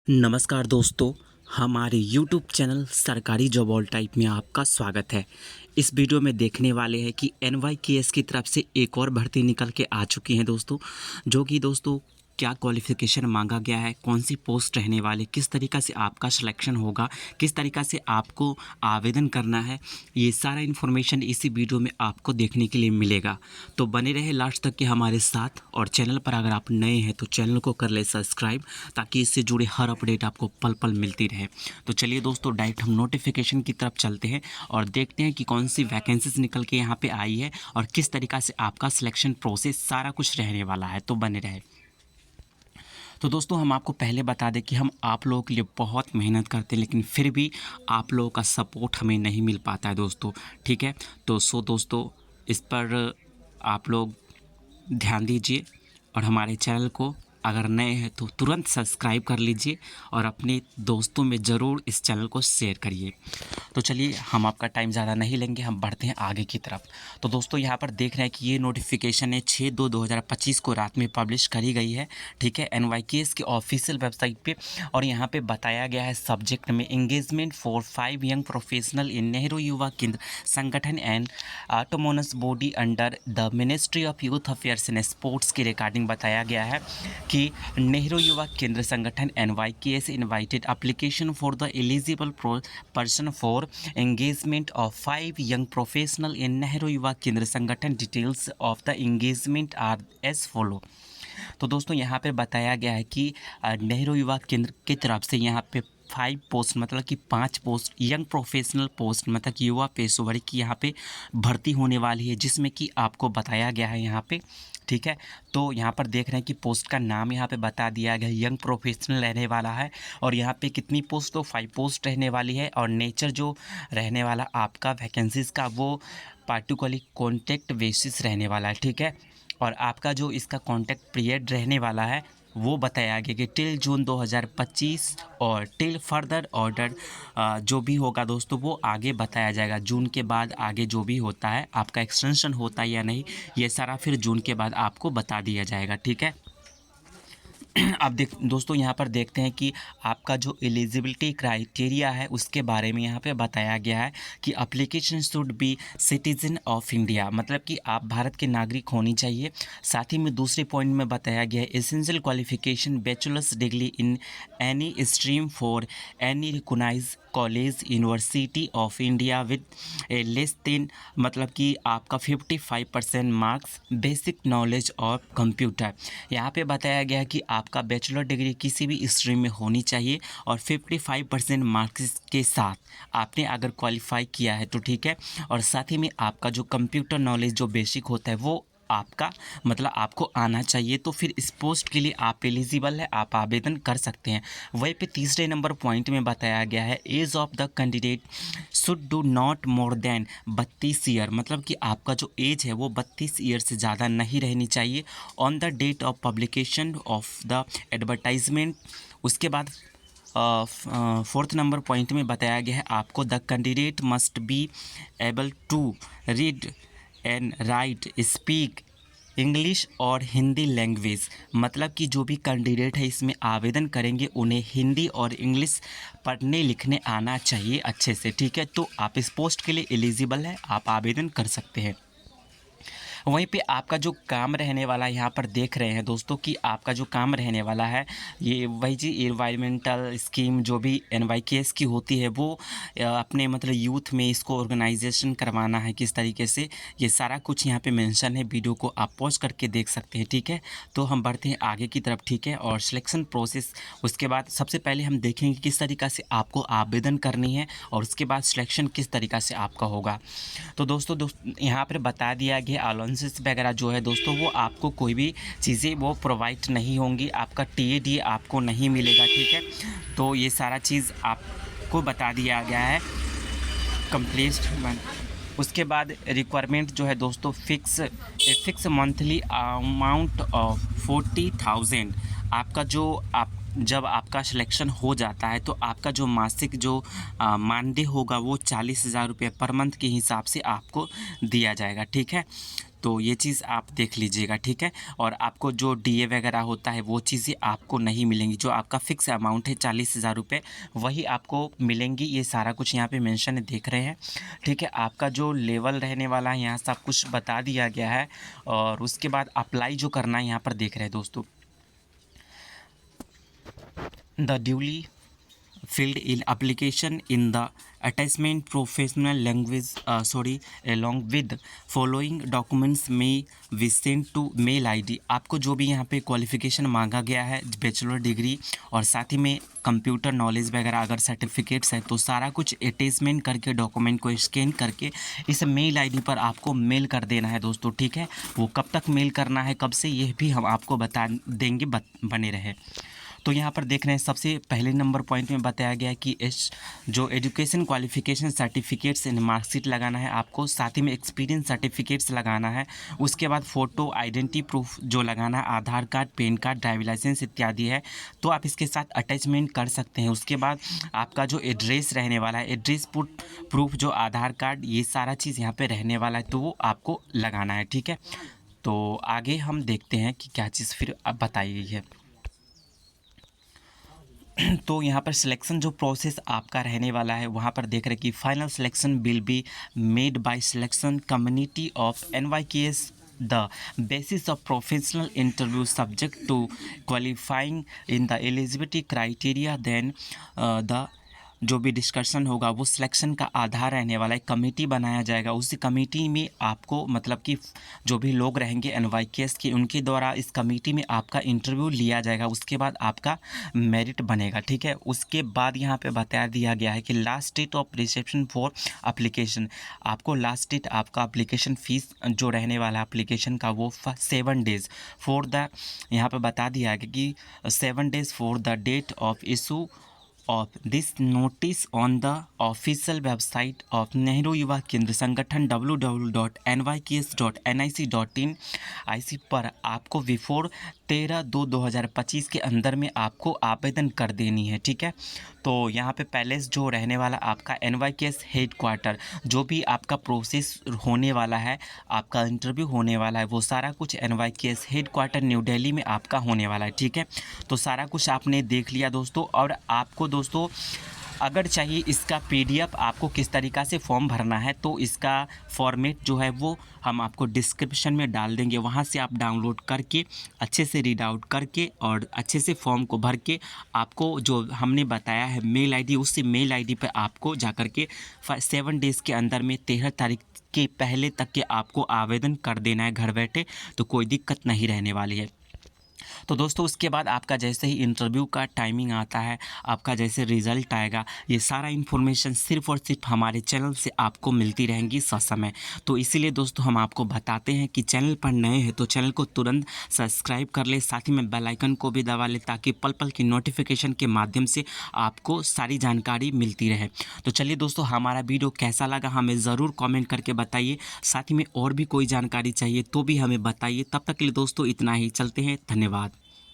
नमस्कार दोस्तों, हमारे YouTube चैनल सरकारी जॉब ऑल टाइप में आपका स्वागत है। इस वीडियो में देखने वाले हैं कि NYKS की तरफ से एक और भर्ती निकल के आ चुकी है दोस्तों, जो कि दोस्तों क्या क्वालिफ़िकेशन मांगा गया है, कौन सी पोस्ट रहने वाली, किस तरीक़ा से आपका सिलेक्शन होगा, किस तरीक़ा से आपको आवेदन करना है, ये सारा इन्फॉर्मेशन इसी वीडियो में आपको देखने के लिए मिलेगा। तो बने रहे लास्ट तक के हमारे साथ, और चैनल पर अगर आप नए हैं तो चैनल को कर ले सब्सक्राइब, ताकि इससे जुड़े हर अपडेट आपको पल पल मिलती रहे। तो चलिए दोस्तों, डायरेक्ट हम नोटिफिकेशन की तरफ चलते हैं और देखते हैं कि कौन सी वैकेंसीज निकल के यहाँ पे आई है और किस तरीक़ा से आपका सिलेक्शन प्रोसेस सारा कुछ रहने वाला है। तो बने रहे। तो दोस्तों, हम आपको पहले बता दें कि हम आप लोगों के लिए बहुत मेहनत करते हैं, लेकिन फिर भी आप लोगों का सपोर्ट हमें नहीं मिल पाता है दोस्तों, ठीक है। तो दोस्तों, इस पर आप लोग ध्यान दीजिए और हमारे चैनल को अगर नए हैं तो तुरंत सब्सक्राइब कर लीजिए और अपने दोस्तों में ज़रूर इस चैनल को शेयर करिए। तो चलिए, हम आपका टाइम ज़्यादा नहीं लेंगे, हम बढ़ते हैं आगे की तरफ। तो दोस्तों, यहाँ पर देख रहे हैं कि ये नोटिफिकेशन है 6/2/2025 को रात में पब्लिश करी गई है, ठीक है, NYKS की ऑफिशियल वेबसाइट पे। और यहाँ पे बताया गया है सब्जेक्ट में engagement for 5 young professional in Nehru Yuva Kendra Sangathan and autonomous body under the ministry of youth affairs and sports की रिगार्डिंग बताया गया है कि Nehru Yuva Kendra Sangathan NYKS invited application for the eligible person for engagement of 5 young professional in Nehru Yuva Kendra Sangathan. Details of the engagement are as follow. तो दोस्तों, यहाँ पे बताया गया है कि नेहरू युवा केंद्र की तरफ से यहाँ पे 5 पोस्ट, मतलब कि 5 पोस्ट यंग प्रोफेशनल पोस्ट, मतलब कि युवा पेशेवर की यहाँ पे भर्ती होने वाली है, जिसमें कि आपको बताया गया है यहाँ पे, ठीक है। तो यहाँ पर देख रहे हैं कि पोस्ट का नाम यहाँ पे बता दिया गया है, यंग प्रोफेशनल रहने वाला है। और यहाँ पे कितनी पोस्ट, तो 5 पोस्ट रहने वाली है। और नेचर जो रहने वाला आपका वैकेंसीज़ का, वो पार्टिकुलरली कॉन्टैक्ट बेसिस रहने वाला है, ठीक है। और आपका जो इसका कॉन्टैक्ट पीरियड रहने वाला है वो बताया गया कि टिल जून 2025 और टिल फर्दर ऑर्डर जो भी होगा दोस्तों वो आगे बताया जाएगा। जून के बाद आगे जो भी होता है, आपका एक्सटेंशन होता है या नहीं, ये सारा फिर जून के बाद आपको बता दिया जाएगा, ठीक है। अब दोस्तों, यहाँ पर देखते हैं कि आपका जो एलिजिबिलिटी क्राइटेरिया है उसके बारे में यहाँ पे बताया गया है कि application should be citizen of India, मतलब कि आप भारत के नागरिक होनी चाहिए। साथ ही में दूसरे पॉइंट में बताया गया है essential qualification bachelor's degree in any stream for any recognised college university of India with a less than, मतलब कि आपका 55% marks basic knowledge of computer. यहाँ पे बताया गया है कि आपका बैचलर डिग्री किसी भी स्ट्रीम में होनी चाहिए और 55% मार्क्स के साथ आपने अगर क्वालिफाई किया है तो ठीक है। और साथ ही में आपका जो कंप्यूटर नॉलेज जो बेसिक होता है वो आपका, मतलब आपको आना चाहिए। तो फिर इस पोस्ट के लिए आप एलिजिबल है, आप आवेदन कर सकते हैं। वहीं पे तीसरे नंबर पॉइंट में बताया गया है age of the candidate should do not more than 32 year, मतलब कि आपका जो एज है वो 32 ईयर से ज़्यादा नहीं रहनी चाहिए on the date of publication of the advertisement. उसके बाद फोर्थ नंबर पॉइंट में बताया गया है आपको the candidate must be able to read and write speak English और हिंदी लैंग्वेज, मतलब कि जो भी कैंडिडेट है इसमें आवेदन करेंगे उन्हें हिंदी और इंग्लिश पढ़ने लिखने आना चाहिए अच्छे से, ठीक है। तो आप इस पोस्ट के लिए एलिजिबल है, आप आवेदन कर सकते हैं। वहीं पे आपका जो काम रहने वाला है, यहाँ पर देख रहे हैं दोस्तों कि आपका जो काम रहने वाला है ये वही जी एनवायरमेंटल स्कीम जो भी NYKS की होती है वो अपने मतलब यूथ में इसको ऑर्गेनाइजेशन करवाना है किस तरीके से, ये सारा कुछ यहाँ पे मेंशन है। वीडियो को आप पॉज करके देख सकते हैं, ठीक है। तो हम बढ़ते हैं आगे की तरफ, ठीक है। और सिलेक्शन प्रोसेस, उसके बाद सबसे पहले हम देखेंगे किस तरीक़ा से आपको आवेदन करनी है और उसके बाद सिलेक्शन किस तरीक़ा से आपका होगा। तो दोस्तों यहाँ पर बता दिया गया अलाउंसेस वगैरह जो है दोस्तों वो आपको कोई भी चीज़ें वो प्रोवाइड नहीं होंगी, आपका TAD आपको नहीं मिलेगा, ठीक है। तो ये सारा चीज़ आपको बता दिया गया है कंप्लीट। उसके बाद रिक्वायरमेंट जो है दोस्तों फिक्स मंथली अमाउंट ऑफ 40,000, आपका जो जब आपका सिलेक्शन हो जाता है तो आपका जो मासिक जो मानदेय होगा वो 40,000 रुपये पर मंथ के हिसाब से आपको दिया जाएगा, ठीक है। तो ये चीज़ आप देख लीजिएगा, ठीक है। और आपको जो डीए वगैरह होता है वो चीज़ें आपको नहीं मिलेंगी, जो आपका फ़िक्स अमाउंट है 40,000 रुपये वही आपको मिलेंगी। ये सारा कुछ यहाँ पे मेंशन है, देख रहे हैं, ठीक है। आपका जो लेवल रहने वाला है यहाँ सब कुछ बता दिया गया है। और उसके बाद अप्लाई जो करना है यहाँ पर देख रहे हैं दोस्तों, the duly filled in application in the attachment professional language along with following documents may be sent to mail ID। आपको जो भी यहाँ पे क्वालिफिकेशन मांगा गया है, बैचलर डिग्री और साथ ही में कंप्यूटर नॉलेज वगैरह अगर सर्टिफिकेट्स है तो सारा कुछ अटैचमेंट करके डॉक्यूमेंट को स्कैन करके इस मेल आईडी पर आपको मेल कर देना है दोस्तों, ठीक है। वो कब तक मेल करना है, कब से, यह भी हम आपको बता देंगे, बने रहे। तो यहाँ पर देख रहे हैं सबसे पहले नंबर पॉइंट में बताया गया है कि जो education qualification certificates and marksheet लगाना है आपको, साथ ही में एक्सपीरियंस सर्टिफिकेट्स लगाना है। उसके बाद फ़ोटो आइडेंटिटी प्रूफ जो लगाना है, Aadhaar card, PAN card, driving licence इत्यादि है, तो आप इसके साथ अटैचमेंट कर सकते हैं। उसके बाद आपका जो एड्रेस रहने वाला है, एड्रेस प्रूफ जो आधार कार्ड, ये सारा चीज़ यहाँ पर रहने वाला है, तो वो आपको लगाना है, ठीक है। तो आगे हम देखते हैं कि क्या चीज़ फिर अब बताई गई है। तो यहाँ पर सिलेक्शन जो प्रोसेस आपका रहने वाला है, वहाँ पर देख रहे हैं कि final selection will be made by selection community of NYKS the basis of professional interview subject to qualifying in the eligibility criteria. Then the जो भी डिस्कशन होगा वो सिलेक्शन का आधार रहने वाला है। कमेटी बनाया जाएगा, उसी कमेटी में आपको मतलब कि जो भी लोग रहेंगे NYKS के, उनके द्वारा इस कमेटी में आपका इंटरव्यू लिया जाएगा। उसके बाद आपका मेरिट बनेगा, ठीक है। उसके बाद यहाँ पे बता दिया गया है कि last date of reception for application, आपको लास्ट डेट आपका एप्लीकेशन फ़ीस जो रहने वाला है एप्लीकेशन का वो 7 डेज़ फॉर द, यहाँ पे बता दिया है कि 7 days for the date of issue of this notice on the official website of Nehru Yuva Kendra संगठन www.nykes.nic.in IC पर आपको बिफोर 13/2/2025 के अंदर में आपको आवेदन कर देनी है, ठीक है। तो यहाँ पे पहले जो रहने वाला आपका NYKS हेडक्वार्टर, जो भी आपका प्रोसेस होने वाला है, आपका इंटरव्यू होने वाला है, वो सारा कुछ NYKS हेडक्वार्टर न्यू दिल्ली में आपका होने वाला है, ठीक है। तो सारा कुछ आपने देख लिया दोस्तों। और आपको दोस्तों अगर चाहिए इसका PDF आपको किस तरीक़ा से फॉर्म भरना है, तो इसका फॉर्मेट जो है वो हम आपको डिस्क्रिप्शन में डाल देंगे, वहाँ से आप डाउनलोड करके अच्छे से रीड आउट करके और अच्छे से फॉर्म को भर के आपको जो हमने बताया है मेल आईडी, उसी मेल आईडी पे आपको जाकर के 7 डेज़ के अंदर में 13 तारीख के पहले तक के आपको आवेदन कर देना है घर बैठे, तो कोई दिक्कत नहीं रहने वाली है। तो दोस्तों उसके बाद आपका जैसे ही इंटरव्यू का टाइमिंग आता है, आपका जैसे रिज़ल्ट आएगा, ये सारा इन्फॉर्मेशन सिर्फ़ और सिर्फ हमारे चैनल से आपको मिलती रहेंगी ससमय। तो इसीलिए दोस्तों हम आपको बताते हैं कि चैनल पर नए हैं तो चैनल को तुरंत सब्सक्राइब कर ले, साथ ही में बेल आइकन को भी दबा ले, ताकि पल पल की नोटिफिकेशन के माध्यम से आपको सारी जानकारी मिलती रहे। तो चलिए दोस्तों, हमारा वीडियो कैसा लगा हमें ज़रूर कमेंट करके बताइए। साथ ही में और भी कोई जानकारी चाहिए तो भी हमें बताइए। तब तक के लिए दोस्तों इतना ही, चलते हैं, धन्यवाद।